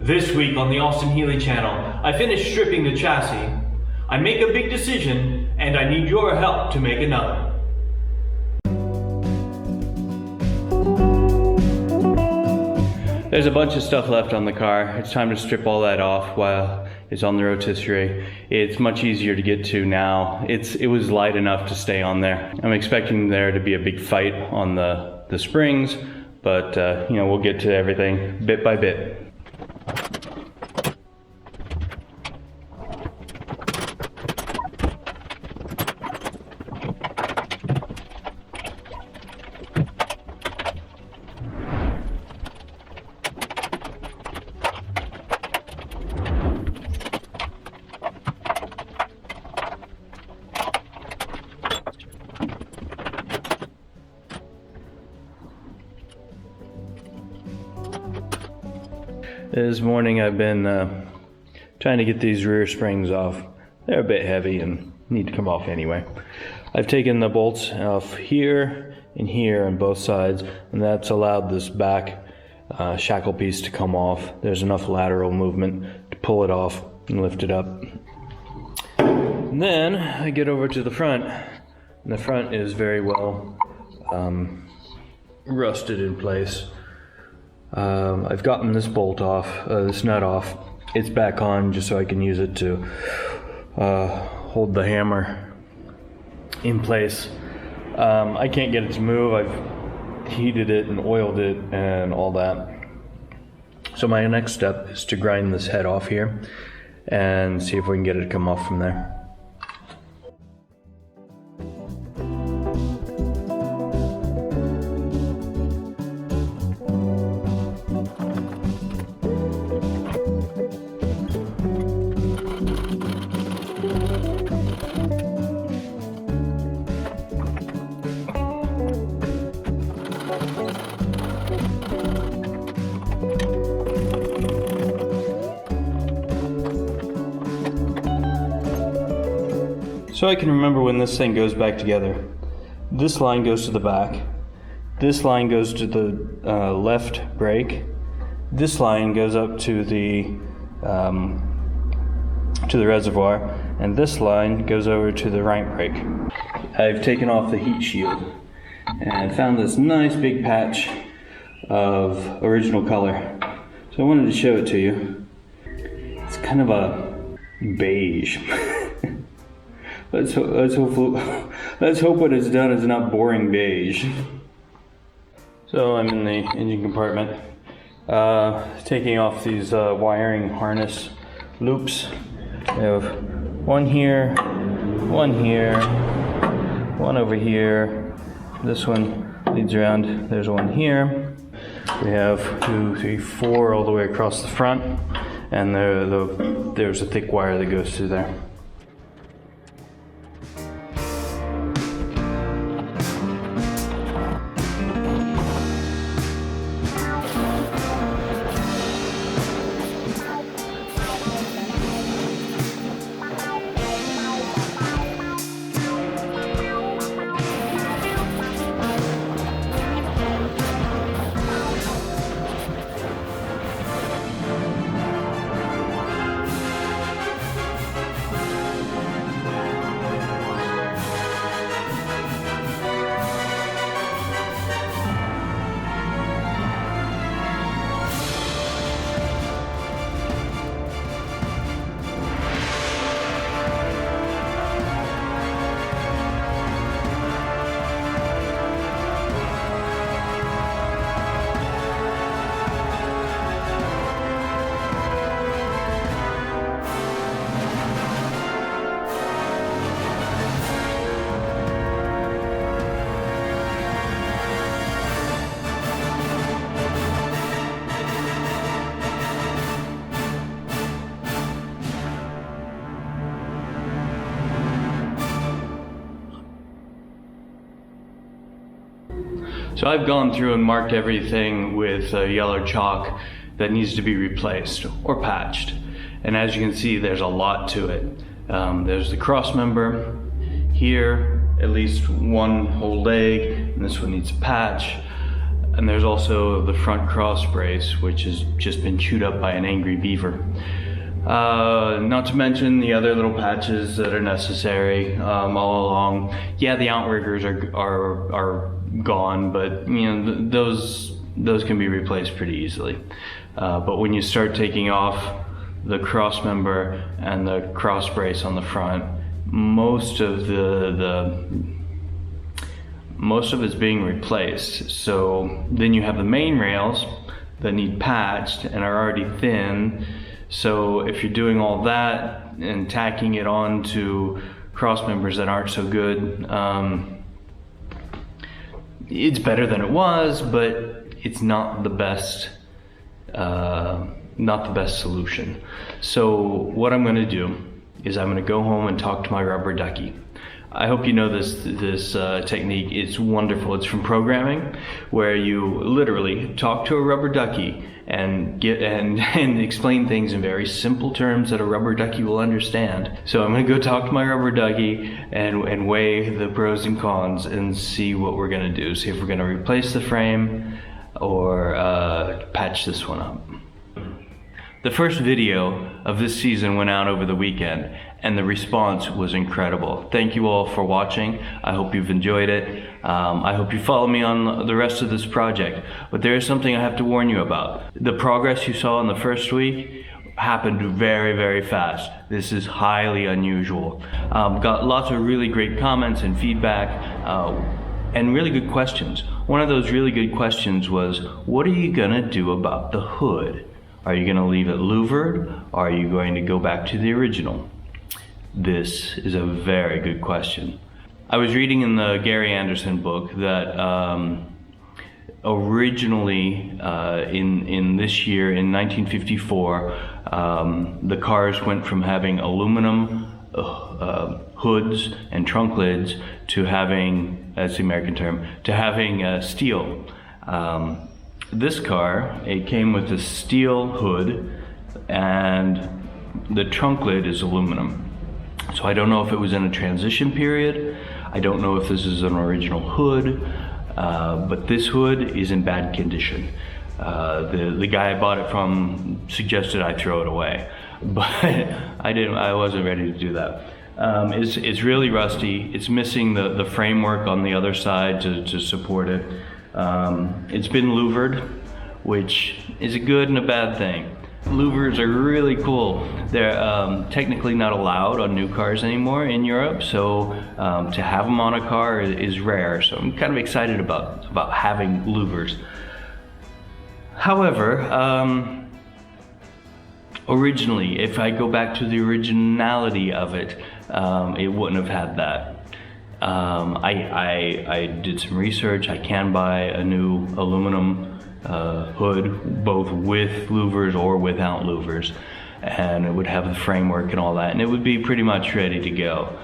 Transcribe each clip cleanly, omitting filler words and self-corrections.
This week on the Austin Healey channel, I finished stripping the chassis. I make a big decision, and I need your help to make another. There's a bunch of stuff left on the car. It's time to strip all that off while it's on the rotisserie. It's much easier to get to now. It was light enough to stay on there. I'm expecting there to be a big fight on the springs, but you know, we'll get to everything bit by bit. This morning I've been trying to get these rear springs off. They're a bit heavy and need to come off anyway. I've taken the bolts off here and here on both sides, and that's allowed this back shackle piece to come off. There's enough lateral movement to pull it off and lift it up. And then I get over to the front, and the front is very well rusted in place. I've gotten this bolt off, this nut off. It's back on just so I can use it to hold the hammer in place. I can't get it to move. I've heated it and oiled it and all that. So my next step is to grind this head off here and see if we can get it to come off from there. So I can remember when this thing goes back together. This line goes to the back. This line goes to the left brake. This line goes up to the reservoir, and this line goes over to the right brake. I've taken off the heat shield and found this nice big patch of original color. So I wanted to show it to you. It's kind of a beige. Let's hope what it's done is not boring beige. So I'm in the engine compartment, taking off these wiring harness loops. We have one here, one over here. This one leads around. There's one here. We have 2, 3, 4 all the way across the front, and there's a thick wire that goes through there. So I've gone through and marked everything with yellow chalk that needs to be replaced or patched. And as you can see, there's a lot to it. There's the cross member here, at least one whole leg, and this one needs a patch. And there's also the front cross brace, which has just been chewed up by an angry beaver. Not to mention the other little patches that are necessary all along. Yeah, the outriggers are gone, but you know those can be replaced pretty easily. But when you start taking off the cross member and the cross brace on the front, most of it's being replaced. So then you have the main rails that need patched and are already thin. So if you're doing all that and tacking it on to cross members that aren't so good, it's better than it was, but it's not the best solution. So what I'm going to do is I'm going to go home and talk to my rubber ducky. I hope you know this technique. It's wonderful. It's from programming, where you literally talk to a rubber ducky and explain things in very simple terms that a rubber ducky will understand. So I'm going to go talk to my rubber ducky and weigh the pros and cons and see what we're going to do. See if we're going to replace the frame or patch this one up. The first video of this season went out over the weekend, and the response was incredible. Thank you all for watching. I hope you've enjoyed it. I hope you follow me on the rest of this project. But there is something I have to warn you about. The progress you saw in the first week happened very, very fast. This is highly unusual. Got lots of really great comments and feedback, and really good questions. One of those really good questions was, what are you gonna do about the hood? Are you gonna leave it louvered, or are you going to go back to the original? This is a very good question. I was reading in the Gary Anderson book that originally in this year, in 1954, the cars went from having aluminum hoods and trunk lids to having, that's the American term, to having steel. This car, it came with a steel hood and the trunk lid is aluminum. So I don't know if it was in a transition period. I don't know if this is an original hood, but this hood is in bad condition. The guy I bought it from suggested I throw it away, but I wasn't ready to do that. It's really rusty. It's missing the framework on the other side to support it. It's been louvered, which is a good and a bad thing. Louvers are really cool. They're technically not allowed on new cars anymore in Europe, so to have them on a car is rare. So I'm kind of excited about having louvers. However, originally, if I go back to the originality of it, it wouldn't have had that. I did some research. I can buy a new aluminum hood, both with louvers or without louvers, and it would have the framework and all that, and it would be pretty much ready to go.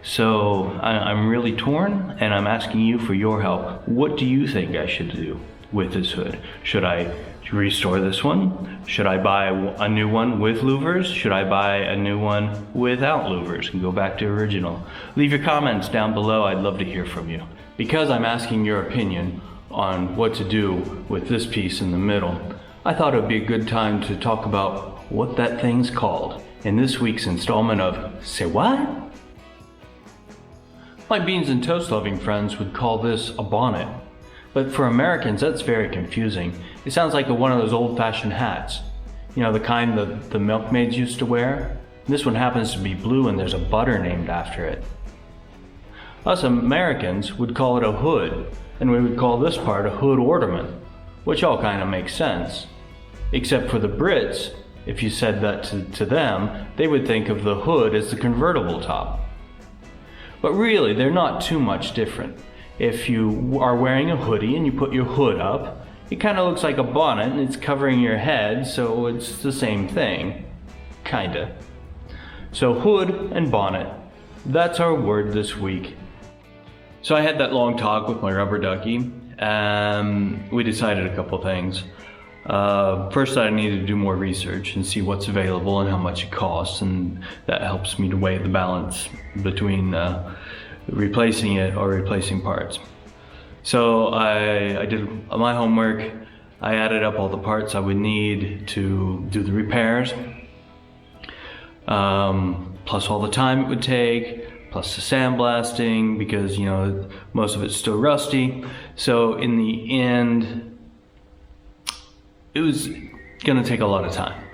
So I'm really torn, and I'm asking you for your help. What do you think I should do with this hood? Should I restore this one? Should I buy a new one with louvers? Should I buy a new one without louvers and go back to original? Leave your comments down below. I'd love to hear from you. Because I'm asking your opinion on what to do with this piece in the middle, I thought it would be a good time to talk about what that thing's called in this week's installment of Say What? My beans and toast loving friends would call this a bonnet, but for Americans that's very confusing. It sounds like one of those old-fashioned hats, you know, the kind that the milkmaids used to wear. This one happens to be blue and there's a butter named after it. Us Americans would call it a hood, and we would call this part a hood ornament, which all kind of makes sense. Except for the Brits, if you said that to them, they would think of the hood as the convertible top. But really, they're not too much different. If you are wearing a hoodie and you put your hood up, it kind of looks like a bonnet and it's covering your head, so it's the same thing. Kinda. So hood and bonnet, that's our word this week. So I had that long talk with my rubber ducky, and we decided a couple things. First, I needed to do more research and see what's available and how much it costs, and that helps me to weigh the balance between replacing it or replacing parts. So I did my homework. I added up all the parts I would need to do the repairs, plus all the time it would take, plus the sandblasting, because you know most of it's still rusty. So in the end, it was gonna take a lot of time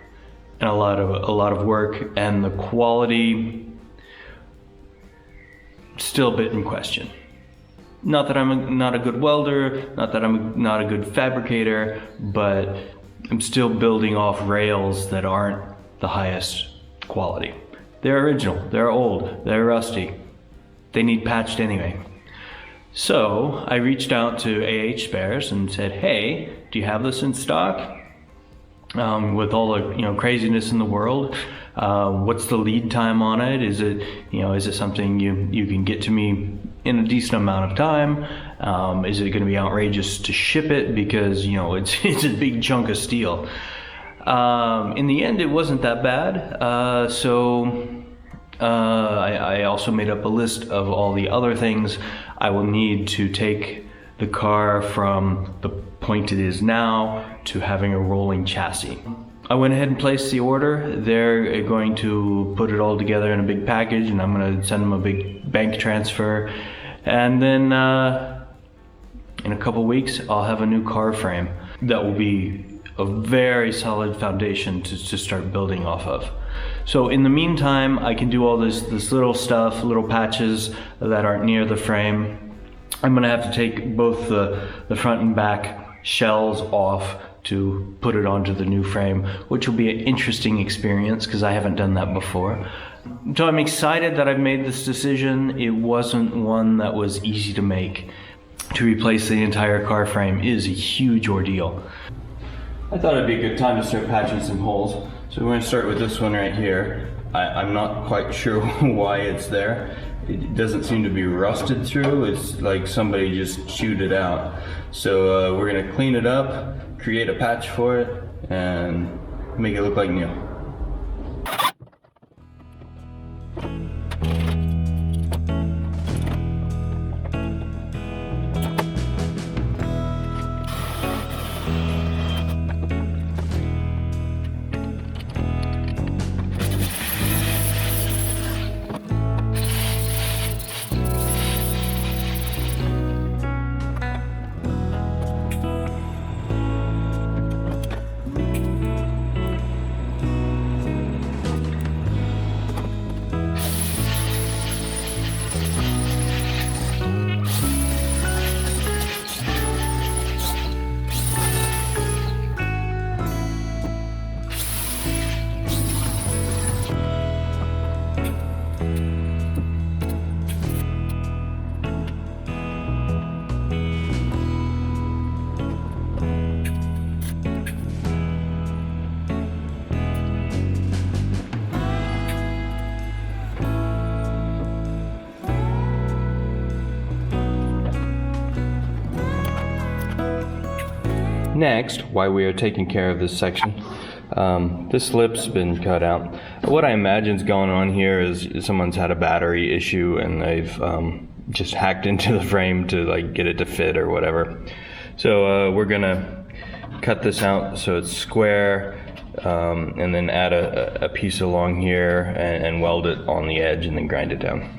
and a lot of work, and the quality still a bit in question. Not that I'm not a good welder, not that I'm not a good fabricator, but I'm still building off rails that aren't the highest quality. They're original, they're old, they're rusty. They need patched anyway. So I reached out to AH Spares and said, hey, do you have this in stock? With all the craziness in the world, what's the lead time on it? Is it something you can get to me in a decent amount of time? Is it going to be outrageous to ship it because it's a big chunk of steel? In the end, it wasn't that bad. So I also made up a list of all the other things I will need to take the car from the point it is now to having a rolling chassis. I went ahead and placed the order. They're going to put it all together in a big package, and I'm going to send them a big bank transfer. And then in a couple weeks, I'll have a new car frame that will be a very solid foundation to start building off of. So in the meantime, I can do all this little stuff, little patches that aren't near the frame. I'm gonna have to take both the front and back shells off to put it onto the new frame, which will be an interesting experience because I haven't done that before. So I'm excited that I've made this decision. It wasn't one that was easy to make. To replace the entire car frame is a huge ordeal. I thought it'd be a good time to start patching some holes. So we're gonna start with this one right here. I'm not quite sure why it's there. It doesn't seem to be rusted through. It's like somebody just chewed it out. So we're gonna clean it up, create a patch for it, and make it look like new. Next, while we are taking care of this section, this lip's been cut out. What I imagine's going on here is someone's had a battery issue and they've just hacked into the frame to like get it to fit or whatever. So we're gonna cut this out so it's square, and then add a piece along here and weld it on the edge and then grind it down.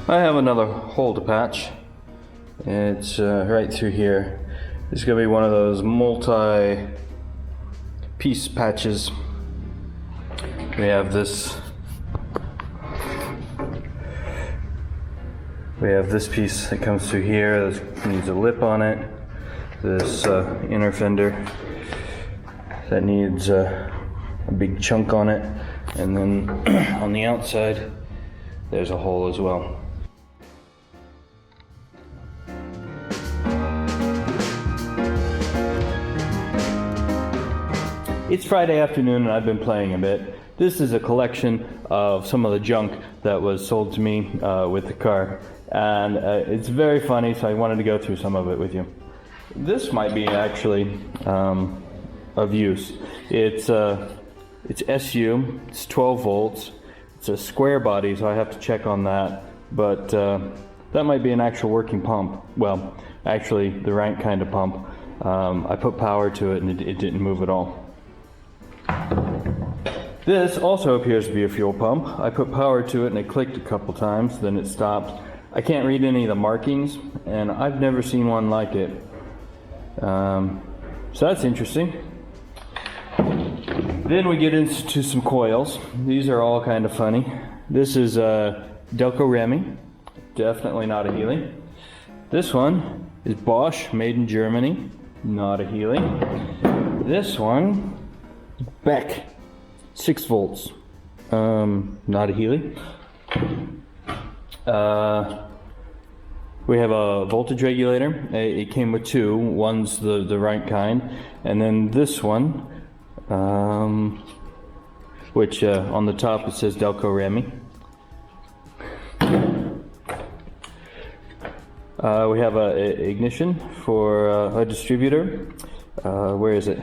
I have another hole to patch. It's right through here. It's gonna be one of those multi-piece patches. We have this. We have this piece that comes through here. This needs a lip on it. This inner fender that needs a big chunk on it, and then on the outside there's a hole as well. It's Friday afternoon and I've been playing a bit. This is a collection of some of the junk that was sold to me with the car, and it's very funny, so I wanted to go through some of it with you. This might be actually of use. It's SU, it's 12 volts, it's a square body, so I have to check on that, but that might be an actual working pump. Well, actually the right kind of pump. I put power to it and it didn't move at all. This also appears to be a fuel pump. I put power to it and it clicked a couple times, then it stopped. I can't read any of the markings, and I've never seen one like it. So that's interesting. Then we get into some coils. These are all kind of funny. This is Delco Remy, definitely not a Healey. This one is Bosch, made in Germany, not a Healey. This one, Beck, 6 volts, not a Healey. We have a voltage regulator. It came with two. One's the right kind, and then this one, which on the top it says Delco Remy. We have a ignition for a distributor. Where is it?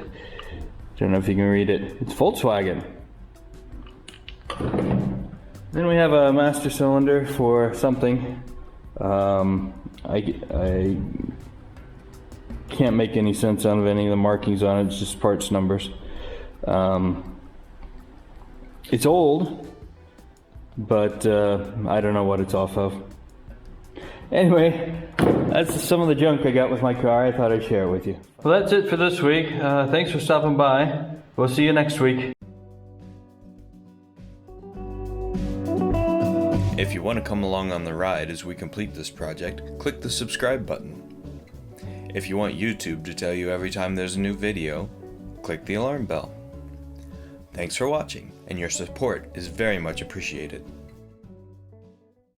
Don't know if you can read it. It's Volkswagen. Then we have a master cylinder for something. I can't make any sense out of any of the markings on it. It's just parts numbers. It's old, but I don't know what it's off of. Anyway, that's some of the junk I got with my car. I thought I'd share it with you. Well, that's it for this week. Thanks for stopping by. We'll see you next week. If you want to come along on the ride as we complete this project, click the subscribe button. If you want YouTube to tell you every time there's a new video, click the alarm bell. Thanks for watching, and your support is very much appreciated.